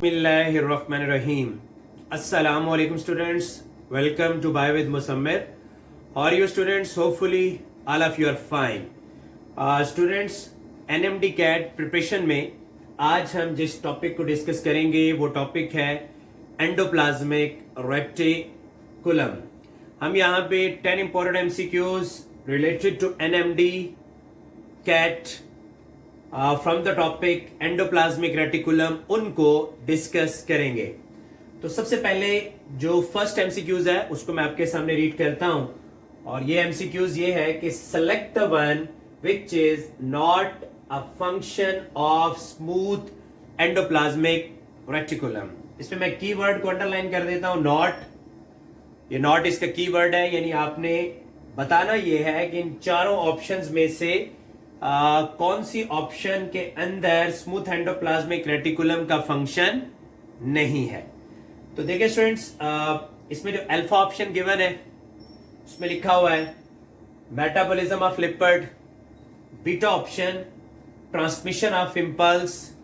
Bismillahirrahmanirrahim. Assalamu alaikum students. Welcome to Bio with Musammir. How are you students? Hopefully all of you are fine. Students, NMD CAT preparation में आज हम जिस topic को discuss करेंगे वो topic है endoplasmic reticulum. हम यहाँ पे 10 important MCQs related to NMD CAT from the topic endoplasmic reticulum उनको डिस्कस करेंगे. तो सबसे पहले जो फर्स्ट एमसीक्यूज है उसको मैं आपके सामने रीड करता हूं और ये एमसीक्यूज ये है कि select the one which is not a function of smooth endoplasmic reticulum. इसमें मैं कीवर्ड को अंडरलाइन कर देता हूं, नॉट. ये नॉट इसका कीवर्ड है, यानी आपने बताना ये है कि इन चारों ऑप्शंस में से कौन सी ऑप्शन के अंदर स्मूथ एंडोप्लाज्मिक रेटिकुलम का फंक्शन नहीं है. तो देखिए स्टूडेंट्स, इसमें जो अल्फा ऑप्शन गिवन है उसमें लिखा हुआ है metabolism of lipid, beta option transmission of impulse,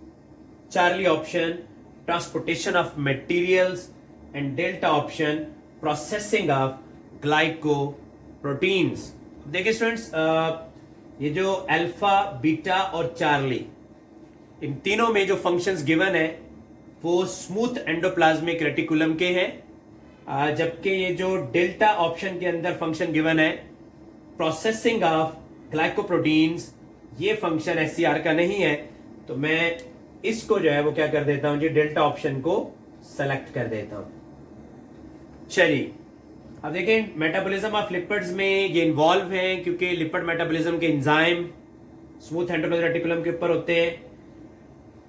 Charlie option transportation of materials and delta option processing of glycoproteins. देखिए स्टूडेंट्स, ये जो अल्फा, बीटा और चार्ली, इन तीनों में जो फंक्शंस गिवन है वो स्मूथ एंडोप्लाज्मिक रेटिकुलम के हैं, जबकि ये जो डेल्टा ऑप्शन के अंदर फंक्शन गिवन है प्रोसेसिंग ऑफ ग्लाइकोप्रोटीन्स, ये फंक्शन एससीआर का नहीं है. तो मैं इसको जो है वो क्या कर देता हूं जी, डेल्टा ऑप्शन को सेलेक्ट कर देता हूं. चलिए अब देखें, मेटाबॉलिज्म ऑफ लिपिड्स में ये इन्वॉल्व हैं क्योंकि लिपिड मेटाबॉलिज्म के एंजाइम स्मूथ एंडोप्लाज्मिक रेटिकुलम के ऊपर होते हैं.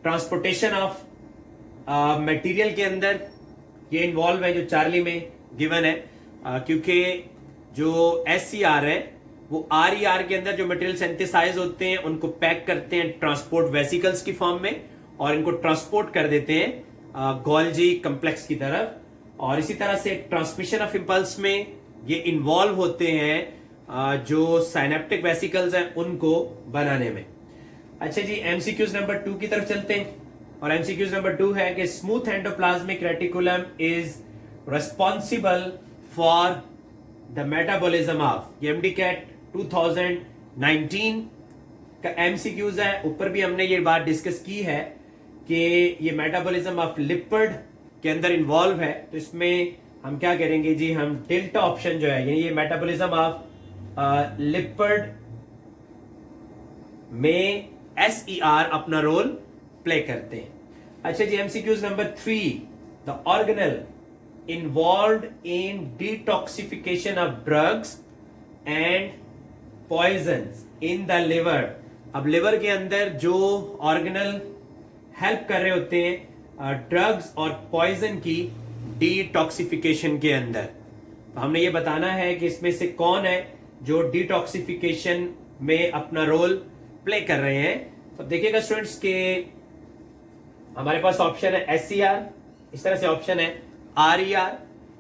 ट्रांसपोर्टेशन ऑफ मटेरियल के अंदर ये इन्वॉल्व है जो चार्ली में गिवन है, क्योंकि जो एससीआर है वो आरईआर के अंदर जो मटेरियल सिंथेसाइज होते हैं उनको पैक करते हैं ट्रांसपोर्ट वेसिकल्स की फॉर्म में और इनको ट्रांसपोर्ट कर देते हैं गोल्जी कॉम्प्लेक्स की तरफ. और इसी तरह से ट्रांसमिशन ऑफ इंपल्स में ये इन्वॉल्व होते हैं जो साइनेप्टिक वेसिकल्स हैं उनको बनाने में. अच्छा जी, एमसीक्यूज नंबर 2 की तरफ चलते हैं और एमसीक्यूज नंबर 2 है कि smooth endoplasmic reticulum is responsible for the metabolism of. ये एमडी कैट 2019 का एमसीक्यूज है. ऊपर भी हमने ये बात डिस्कस की है कि ये मेटाबॉलिज्म ऑफ लिपिड के अंदर इन्वॉल्व है. तो इसमें हम क्या करेंगे जी, हम डेल्टा ऑप्शन जो है, यानी ये मेटाबॉलिज्म ऑफ लिपिड में एसईआर अपना रोल प्ले करते हैं. अच्छा जी, MCQs number 3, the organelle involved in detoxification of drugs and poisons in the liver. अब लिवर के अंदर जो ऑर्गेनल हेल्प कर रहे होते हैं ड्रग्स और पॉइजन की डिटॉक्सिफिकेशन के अंदर, तो हमने ये बताना है कि इसमें से कौन है जो डिटॉक्सिफिकेशन में अपना रोल प्ले कर रहे हैं. तो देखिएगा स्टूडेंट्स के हमारे पास ऑप्शन है एससीआर, इस तरह से ऑप्शन है आरईआर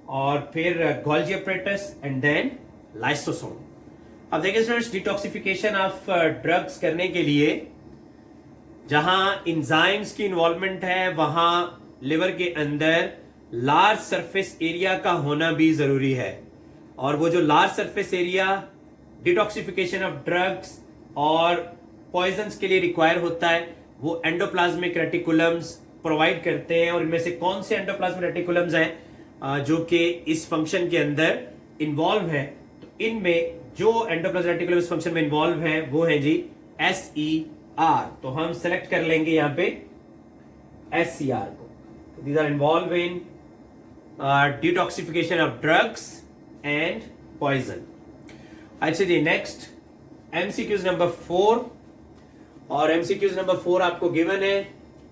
और फिर Golgi apparatus and then lysosome. अब देखिए स्टूडेंट्स, डिटॉक्सिफिकेशन ऑफ ड्रग्स करने के लिए जहां इंजाइम्स की इन्वॉल्वमेंट है वहां लिवर के अंदर लार्ज सरफेस एरिया का होना भी जरूरी है. और वो जो large surface area detoxification of drugs और पॉइजन्स के लिए रिक्वायर होता है वो एंडोप्लाज्मिक रेटिकुलम्स प्रोवाइड करते हैं. और इनमें से कौन से एंडोप्लाज्मिक रेटिकुलम्स हैं जो कि इस फंक्शन के अंदर इन्वॉल्व है. तो इनमें जो एंडोप्लाज्मिक रेटिकुलम इस फंक्शन में इन्वॉल्व है वो है जी एसईआर. तो हम सेलेक्ट कर लेंगे यहां पे एससीआर को. These are involve in detoxification of drugs and poison. अच्छा जी, नेक्स्ट एमसीक्यूज नंबर 4 और एमसीक्यूज नंबर 4 आपको गिवन है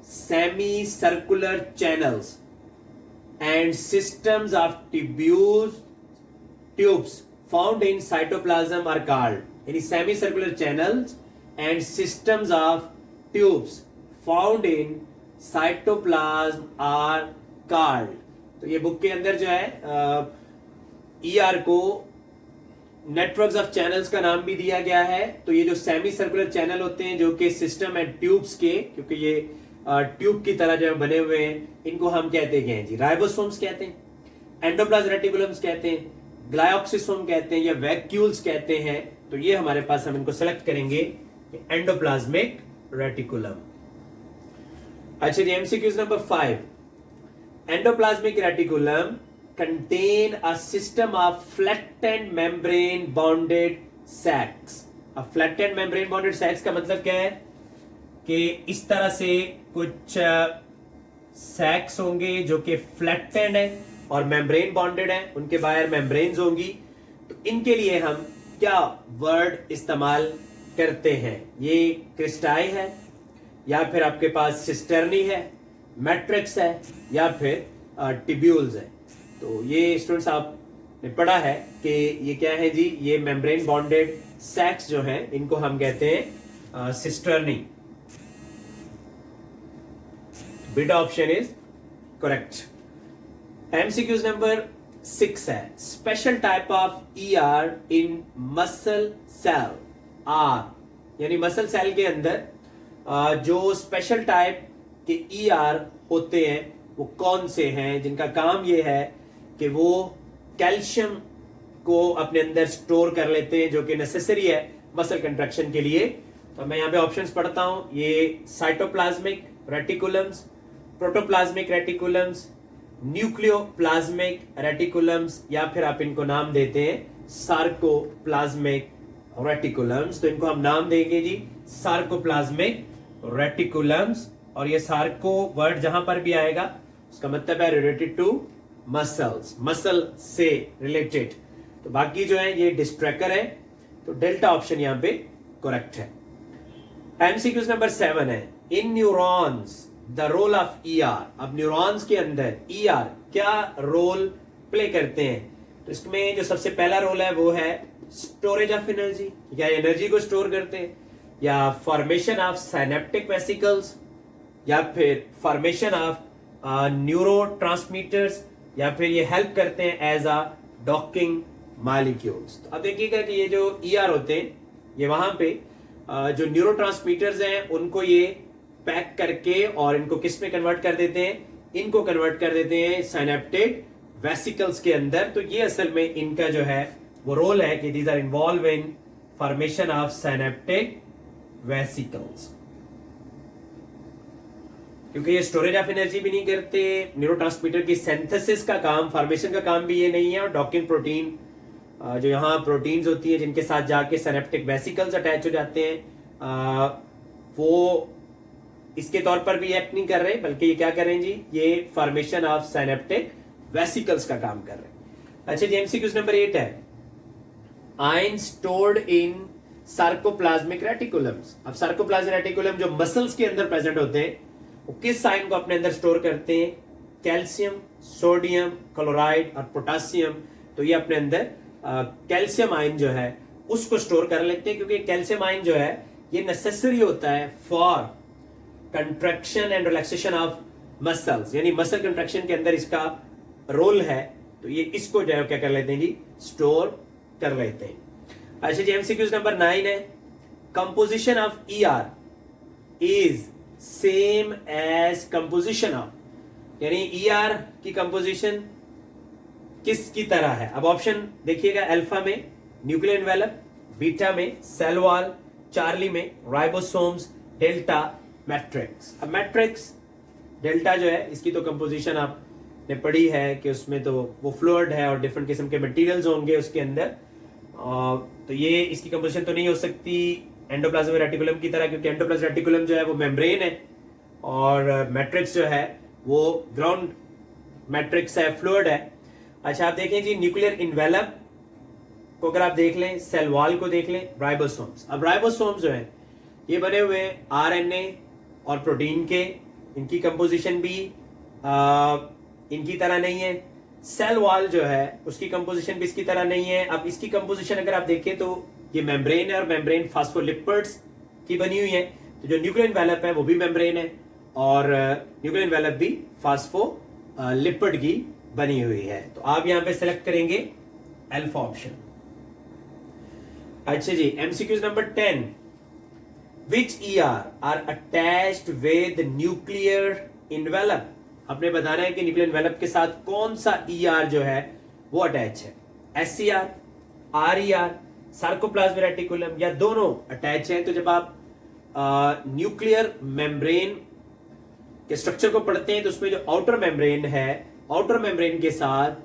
semicircular channels and systems of tubes found in cytoplasm are called. यानी semicircular channels and systems of tubes found in cytoplasm are called. तो ये book के अंदर जो है ईआर को नेटवर्क्स ऑफ चैनल्स का नाम भी दिया गया है. तो ये जो सेमी सर्कुलर चैनल होते हैं जो कि सिस्टम एंड ट्यूब्स के, क्योंकि ये ट्यूब की तरह जो बने हुए हैं, इनको हम कहते हैं जी राइबोसोम्स कहते हैं, एंडोप्लाज्म रेटिकुलम्स कहते हैं, ग्लाइऑक्सिसोम कहते हैं या वैक्यूल्स कहते हैं। तो ये हमारे पास, हम इनको सेलेक्ट करेंगे एंडोप्लाज्मिक रेटिकुलम। अच्छा जी, MCQs number 5, endoplasmic reticulum contain a system of flattened membrane bounded sacs. अब फ्लैटेंड मेम्ब्रेन बॉन्डेड सैक्स का मतलब क्या है कि इस तरह से कुछ सैक्स होंगे जो कि फ्लैटेंड है और मेम्ब्रेन बॉन्डेड है, उनके बाहर मेम्ब्रेन्स होंगी। तो इनके लिए हम क्या वर्ड इस्तेमाल करते हैं? ये क्रिस्टाई है, या फिर आपके पास सिस्टर्नी है, मैट्रिक्स है, या फिर टिब्यूल्स है। तो ये स्टूडेंट्स आपने पढ़ा है कि ये क्या है जी, ये मेम्ब्रेन बॉन्डेड सैक्स जो हैं इनको हम कहते हैं cisternae. Beta option is correct. MCQs number 6 है, special type of ER in muscle cell are, यानी मसल सेल के अंदर जो स्पेशल टाइप के ईआर होते हैं वो कौन से हैं, जिनका काम ये है कि वो कैल्शियम को अपने अंदर स्टोर कर लेते हैं, जो कि नेसेसरी है मसल कंट्रैक्शन के लिए। तो मैं यहाँ पे ऑप्शंस पढ़ता हूं, ये cytoplasmic reticulums, protoplasmic reticulums, nucleoplasmic reticulums, या फिर आप इनको नाम देते हैं सार्कोप्लाज्मिक रेटिकुलम्स। तो इनको हम नाम देंगे जी सार्कोप्लाज्मिक रेटिकुलम्स। और ये सार्को वर्ड जहां पर भी आएगा उसका मतलब है रिलेटेड टू मसल्स, मसल से रिलेटेड। तो बाकी जो है ये डिस्ट्रैकर है, तो डेल्टा ऑप्शन यहां पे करेक्ट है। एमसीक्यूज नंबर 7 है, in neurons the role of ER. अब न्यूरॉन्स के अंदर ईआर क्या रोल प्ले करते हैं? तो इसमें जो सबसे पहला रोल है वो है स्टोरेज ऑफ एनर्जी, या एनर्जी को स्टोर करते हैं, या फॉर्मेशन ऑफ साइनेप्टिक वेसिकल्स, या फिर फॉर्मेशन ऑफ न्यूरोट्रांसमीटर्स, या फिर ये हेल्प करते हैं एज अ डॉकिंग मॉलिक्यूल्स। तो अब देखिएगा कि ये जो ईआर होते हैं ये वहां पे जो न्यूरोट्रांसमीटर्स हैं उनको ये पैक करके और इनको किस में कन्वर्ट कर देते हैं? इनको कन्वर्ट कर देते हैं साइनेप्टिक वेसिकल्स के अंदर। तो ये असल में इनका जो है वो रोल है कि these are involve in formation of synaptic vesicles. क्योंकि ये स्टोरेज ऑफ एनर्जी भी नहीं करते, न्यूरोट्रांसमीटर की सिंथेसिस का काम, फॉर्मेशन का काम भी ये नहीं है, और डॉकिंग प्रोटीन जो यहाँ प्रोटीन्स होती है जिनके साथ जाके सिनेप्टिक वेसिकल्स अटैच हो जाते हैं, वो इसके तौर पर भी एक्ट नहीं कर रहे, बल्कि ये क्या कर रहे हैं जी, ये फॉर्मेशन ऑफ सिनेप्टिक वेसिकल्स का काम कर रहे हैं। अच्छा जी, एमसीक्यूज नंबर 8 है, ion stored in sarcoplasmic reticulums. अब सार्कोप्लाज्मिक रेटिकुलम जो मसल्स के अंदर प्रेजेंट होते हैं वो किस आयन को अपने अंदर स्टोर करते हैं? कैल्शियम, सोडियम क्लोराइड और पोटासियम। तो ये अपने अंदर कैल्शियम आयन जो है उसको स्टोर कर लेते हैं, क्योंकि कैल्शियम आयन जो है ये नेसेसरी होता है for contraction and relaxation of muscles, यानी मसल कंट्रैक्शन के अंदर इसका रोल है। तो ये इसको जो है क्या कर लेते हैं जी, स्टोर कर लेते हैं। अच्छा जी, एमसीक्यूज नंबर 9 है, composition of ER is same as composition of, यानी ईआर की कंपोजिशन किसकी तरह है? अब ऑप्शन देखिएगा, अल्फा में न्यूक्लियर एनवेलप, बीटा में सेल वॉल, चार्ली में राइबोसोम्स, डेल्टा मैट्रिक्स। अब मैट्रिक्स डेल्टा जो है इसकी तो कंपोजिशन आपने पढ़ी है कि उसमें तो वो फ्लूइड है और डिफरेंट किस्म के मटेरियल्स होंगे उसके अंदर, तो ये इसकी कंपोजिशन तो नहीं हो सकती एंडोप्लाज्मिक रेटिकुलम की तरह, क्योंकि एंडोप्लाज्मिक रेटिकुलम जो है वो मेम्ब्रेन है और मैट्रिक्स जो है वो ग्राउंड मैट्रिक्स है, फ्लूइड है। अच्छा, आप देखें जी, न्यूक्लियर इन्वेलप को अगर आप देख लें, सेल वॉल को देख लें, राइबोसोम्स। अब राइबोसोम्स जो है ये बने हुए हैं आरएनए और प्रोटीन के, इनकी कंपोजिशन भी इनकी तरह नहीं है। सेल वॉल जो है उसकी कंपोजिशन भी इसकी तरह नहीं है। अब इसकी कंपोजिशन अगर आप देखें तो ये मेम्ब्रेन है और मेम्ब्रेन फास्फोलिपिड्स की बनी हुई है। तो जो न्यूक्लियर एनवेलप है वो भी मेम्ब्रेन है और न्यूक्लियर एनवेलप भी फास्फोलिपिड की बनी हुई है। तो आप यहां पे सेलेक्ट करेंगे अल्फा ऑप्शन। अच्छा जी, MCQs number 10, which ER are attached with nuclear envelope. आपने बताना है कि न्यूक्लियर इन्वेलप के साथ कौन सा ER जो है वो अटैच है, SCR, RER, सार्कोप्लाज्मिक रेटिकुलम, या दोनों अटैच है। तो जब आप न्यूक्लियर मेम्ब्रेन के स्ट्रक्चर को पढ़ते हैं तो उसमें जो आउटर मेम्ब्रेन है, आउटर मेम्ब्रेन के साथ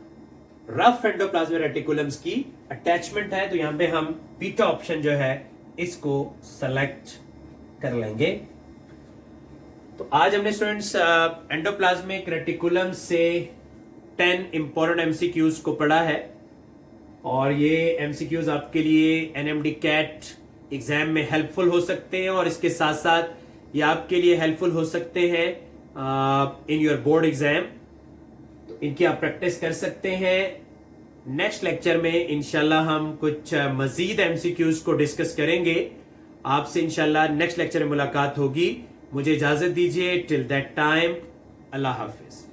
रफ एंडोप्लाज्मिक रेटिकुलम्स की अटैचमेंट है। तो यहां पे हम बीटा ऑप्शन जो है इसको सेलेक्ट कर लेंगे। तो आज हमने स्टूडेंट्स एंडोप्लाज्मिक रेटिकुलम से 10 इंपॉर्टेंट एमसीक्यूज को पढ़ा है, और ये एमसीक्यूज आपके लिए एनएमडी कैट एग्जाम में हेल्पफुल हो सकते हैं, और इसके साथ साथ ये आपके लिए हेल्पफुल हो सकते हैं इन योर बोर्ड एग्जाम। तो इनकी आप प्रैक्टिस कर सकते हैं। नेक्स्ट लेक्चर में इंशाल्लाह हम कुछ मजीद एमसीक्यूज को डिस्कस करेंगे। आपसे इंशाल्लाह नेक्स्ट लेक्चर में मुलाकात होगी। मुझे इजाजत दीजिए। Till that time, Allah Hafiz.